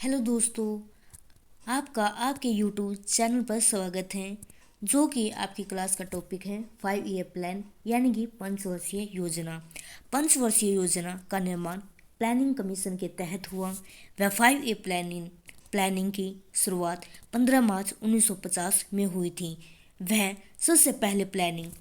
Hello दोस्तों, आपका आपके यूट्यूब चैनल पर स्वागत है। जो कि आपकी क्लास का टॉपिक है 5 ईयर प्लान यानी कि पंचवर्षीय योजना। पंचवर्षीय योजना का निर्माण प्लानिंग कमीशन के तहत हुआ। वह 5 ईयर प्लानिंग की शुरुआत 15 मार्च 1950 में हुई थी। वह सबसे पहले प्लानिंग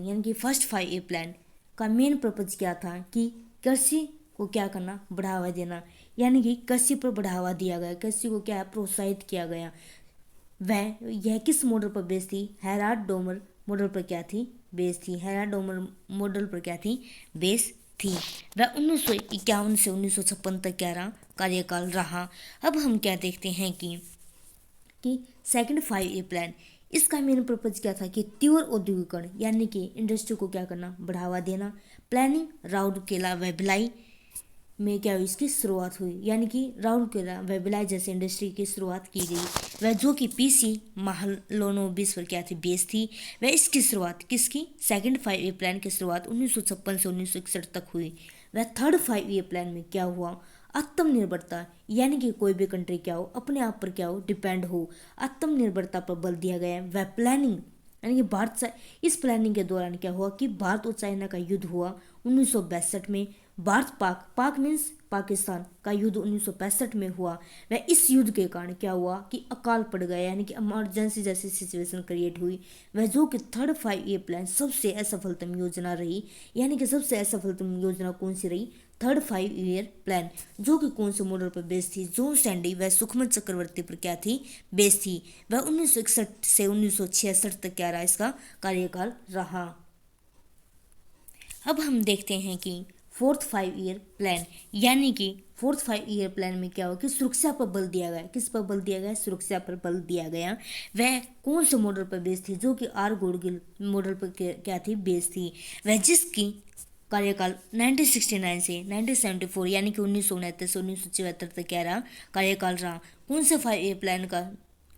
यानी कि फर्स्ट 5 ईयर प्लान का मेन पर्पज क्या था कि कृषि को क्या करना, बढ़ावा देना, यानी कि कृषि पर बढ़ावा दिया गया, कृषि को क्या प्रोत्साहित किया गया। यह किस मॉडल पर बेस्ड थी? हेराल्ड डोमर मॉडल पर क्या थी? बेस्ड थी। हेराल्ड डोमर मॉडल पर क्या थी? बेस्ड थी। वह 1951 से 1956 तक क्या रहा? कार्यकाल रहा। अब हम क्या देखते हैं कि सेकंड 5 ईयर प्लान, इसका मेन पर्पज क्या था कि तीव्र औद्योगिकरण यानी कि इंडस्ट्री को क्या करना, बढ़ावा देना। प्लानिंग राउरकेला व भिलाई में क्या हुई, इसकी शुरुआत हुई, यानी कि राउरकेला व भिलाई जैसे इंडस्ट्री की शुरुआत की गई। वह जो कि पीसी महालनोबिस पर क्या थी? बेस थी। वह इसकी शुरुआत किसकी? सेकंड 5 ईयर प्लान की शुरुआत 1956 से 1961 तक हुई। वह थर्ड 5 ईयर प्लान में क्या हुआ? आत्मनिर्भरता, यानी कि कोई भी कंट्री क्या हो, अपने आप पर क्या हो, डिपेंड हो, आत्मनिर्भरता पर बल दिया गया है। वह प्लानिंग यानी कि इस प्लानिंग के दौरान क्या हुआ कि भारत और चाइना का युद्ध हुआ 1962 में। भारत पाक मीन्स पाकिस्तान का युद्ध 1965 में हुआ। वह इस युद्ध के कारण क्या हुआ कि अकाल पड़ गया, यानी कि इमरजेंसी जैसी सिचुएशन क्रिएट हुई। वह जो कि थर्ड 5 ईयर प्लान सबसे असफलतम योजना रही, यानी कि सबसे असफलतम योजना कौन सी रही? थर्ड 5 ईयर प्लान, जो कि कौन से मॉडल पर बेस्ड थी? जॉन सैंडी व सुखमत चक्रवर्ती पर क्या थी? बेस्ड थी। वह 1961 से 1966 तक क्या रहा? इसका कार्यकाल रहा। अब हम देखते हैं कि फोर्थ 5 ईयर प्लान, यानी कि फोर्थ 5 ईयर प्लान में क्या हुआ कि सुरक्षा पर बल दिया गया। किस पर बल दिया गया? सुरक्षा पर बल दिया गया। वह कौन से मॉडल पर बेस्ड थी? जो कि आर गोडगिल मॉडल पर क्या थी? बेस्ड थी। वह जिसकी कार्यकाल 1969 से 1974 यानी कि 1969 से 1974 तक क्या रहा? कार्यकाल रहा। कौन से 5 ईयर प्लान का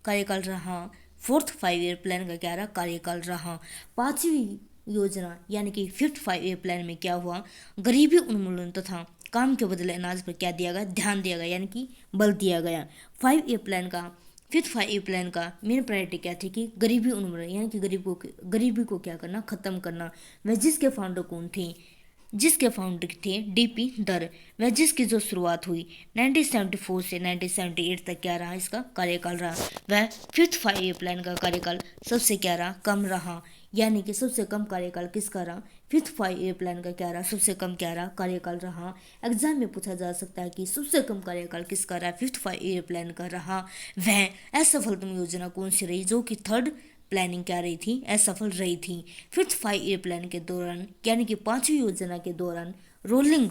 कार्यकाल रहा? फोर्थ 5 ईयर प्लान का क्या रहा? कार्यकाल रहा। पांचवी योजना यानी कि फिफ्थ 5 ईयर प्लान में क्या हुआ? गरीबी उन्मूलन तथा काम के बदले अनाज पर क्या दिया गया? ध्यान दिया गया, यानी कि बल दिया गया। फिफ्थ 5 ईयर प्लान का मेन प्रायोरिटी क्या थी कि गरीबी उन्मूलन, यानी कि गरीबी को क्या करना? खत्म करना। वह जिसके फाउंडर कौन थे? जिसके फाउंडर थे डीपी दर। वह जिसकी जो शुरुआत हुई 1974 से 1978 तक क्या रहा? इसका कार्यकाल रहा। वह फिफ्थ 5 ईयर प्लान का कार्यकाल सबसे क्या रहा? कम रहा, यानी कि सबसे कम कार्यकाल किसका रहा? फिफ्थ 5 ईयर प्लान का क्या रहा? सबसे कम क्या रहा? कार्यकाल रहा। एग्जाम में पूछा जा सकता है कि सबसे कम कार्यकाल किसका रहा? फिफ्थ 5 ईयर प्लान का रहा। वह असफलतम योजना कौन सी रही? जो कि थर्ड प्लानिंग क्या रही थी? असफल रही थी। फिफ्थ 5 ईयर प्लान के दौरान, यानी कि पांचवी योजना के दौरान रोलिंग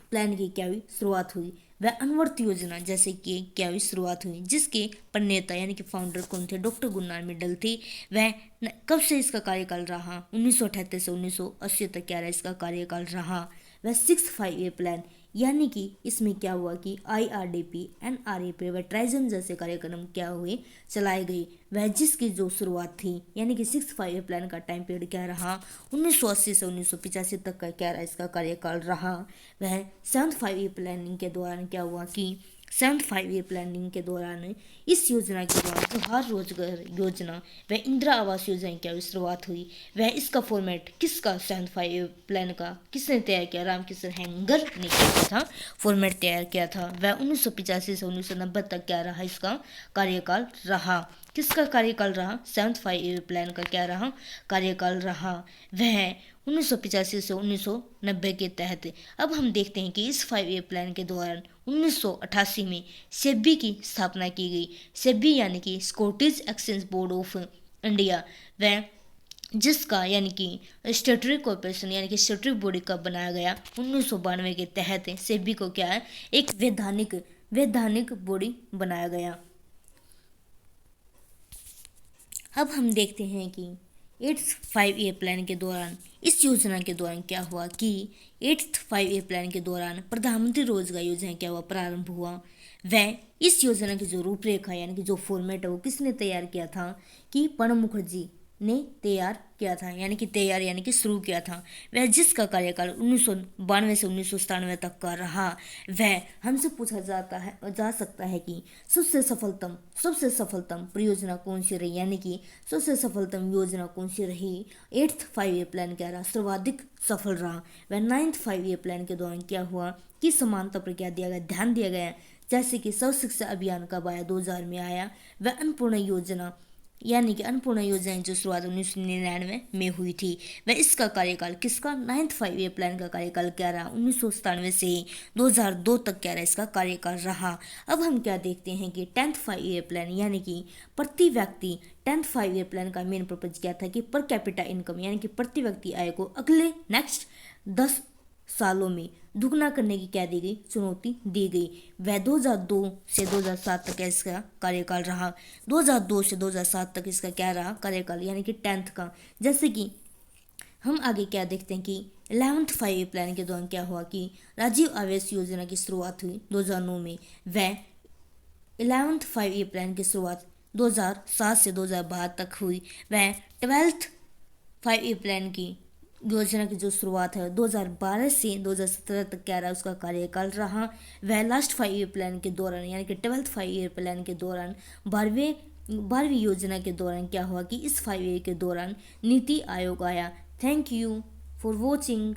प्लान की क्या हुई? शुरुआत हुई। वह अनवर्त योजना जैसे कि क्या हुई? शुरुआत हुई, जिसके प्रणेता यानी कि फाउंडर कौन थे? डॉक्टर गुरनाल मिडल थे। वह कब से इसका कार्यकाल रहा? 1978 से 1980 तक क्या रहा? इसका कार्यकाल रहा। वह सिक्स 5 ईयर प्लान, यानी कि इसमें क्या हुआ कि IRDP NREP व ट्राइजम जैसे कार्यक्रम क्या हुए? चलाए गए। वह जिसकी जो शुरुआत थी, यानी कि सिक्स 5 ईयर प्लान का टाइम पीरियड क्या रहा? 1980 से 1985 तक का क्या रहा? इसका कार्यकाल रहा। वह सेवन्थ 5 ईयर प्लानिंग के दौरान क्या हुआ कि सेवन्थ 5 ईयर प्लानिंग के दौरान इस योजना के दौरान जोहार रोजगार योजना व इंदिरा आवास योजना की क्या शुरुआत हुई। वह इसका फॉर्मेट किसका? सेवन्थ 5 ईयर प्लान का किसने तैयार किया? रामकिशन हेंगर ने किया था, फॉर्मेट तैयार किया था। वह 1985 से 1990 तक क्या रहा? इसका कार्यकाल रहा। किसका कार्यकाल रहा? सेवन्थ 5 ईयर प्लान का क्या रहा? कार्यकाल रहा। वह 1985 से 1990 के तहत। अब हम देखते हैं कि इस 5 ईयर प्लान के दौरान 1988 में सेबी की स्थापना की गई। सेबी यानी कि Scottish exchange board of India, वह जिसका यानी कि स्टेटरी कॉर्पोरेशन यानी कि स्टेटरी बॉडी कब बनाया गया? 1992 के तहत सेबी को क्या है? एक वैधानिक बॉडी बनाया गया। अब हम देखते हैं कि एट्थ 5 ईयर प्लान के दौरान, इस योजना के दौरान क्या हुआ कि एट्थ 5 ईयर प्लान के दौरान प्रधानमंत्री रोजगार योजना क्या हुआ? प्रारंभ हुआ। वह इस योजना की जो रूपरेखा यानी कि जो फॉर्मेट है वो किसने तैयार किया था? कि प्रणब मुखर्जी ने तैयार किया था, यानी कि तैयार यानी कि शुरू किया था। वह जिसका कार्यकाल 1992 से 1997 तक का रहा। वह हमसे पूछा जा सकता है कि सबसे सफलतम परियोजना कौन सी रही, यानी कि सबसे सफलतम योजना कौन सी रही। 8th 5 ईयर प्लान क्या रहा, सर्वाधिक सफल रहा। वह 9th 5 ईयर प्लान के दौरान क्या हुआ कि समानता पर क्या दिया गया, ध्यान दिया गया, जैसे कि सर्व शिक्षा अभियान कब आया, 2000 में आया। वह अन्नपूर्णा योजना यानी कि अन्नपूर्णा योजना की जो शुरुआत 1999 में हुई थी। वह इसका कार्यकाल किसका, 9th 5 ईयर प्लान का कार्यकाल क्या रहा, 1997 से 2002 तक क्या रहा, इसका कार्यकाल रहा। अब हम क्या देखते हैं कि 10th 5 ईयर प्लान यानी कि प्रति व्यक्ति 10th 5 ईयर प्लान का मेन पर्पज क्या था कि पर कैपिटा इनकम यानी कि प्रति व्यक्ति आय को अगले नेक्स्ट 10 सालों में दुगना करने की क्या दी गई, चुनौती दी गई। वह 2002 से 2007 तक इसका कार्यकाल रहा। 2002 से 2007 तक इसका क्या रहा, कार्यकाल यानी कि 10th का। जैसे कि हम आगे क्या देखते हैं कि 11th 5 ईयर प्लान के दौरान क्या हुआ कि राजीव आवास योजना की शुरुआत हुई 2009 में। वह 11th 5 ईयर प्लान की शुरुआत 2007 से 2012 तक हुई। वह 12th 5 ईयर प्लान की योजना की जो शुरुआत है 2012 से 2017 तक क्या रहा, उसका कार्यकाल रहा। वह लास्ट 5 ईयर प्लान के दौरान यानी कि 12th 5 ईयर प्लान के दौरान 12वीं योजना के दौरान क्या हुआ कि इस 5 ईयर के दौरान नीति आयोग आया। Thank you for watching.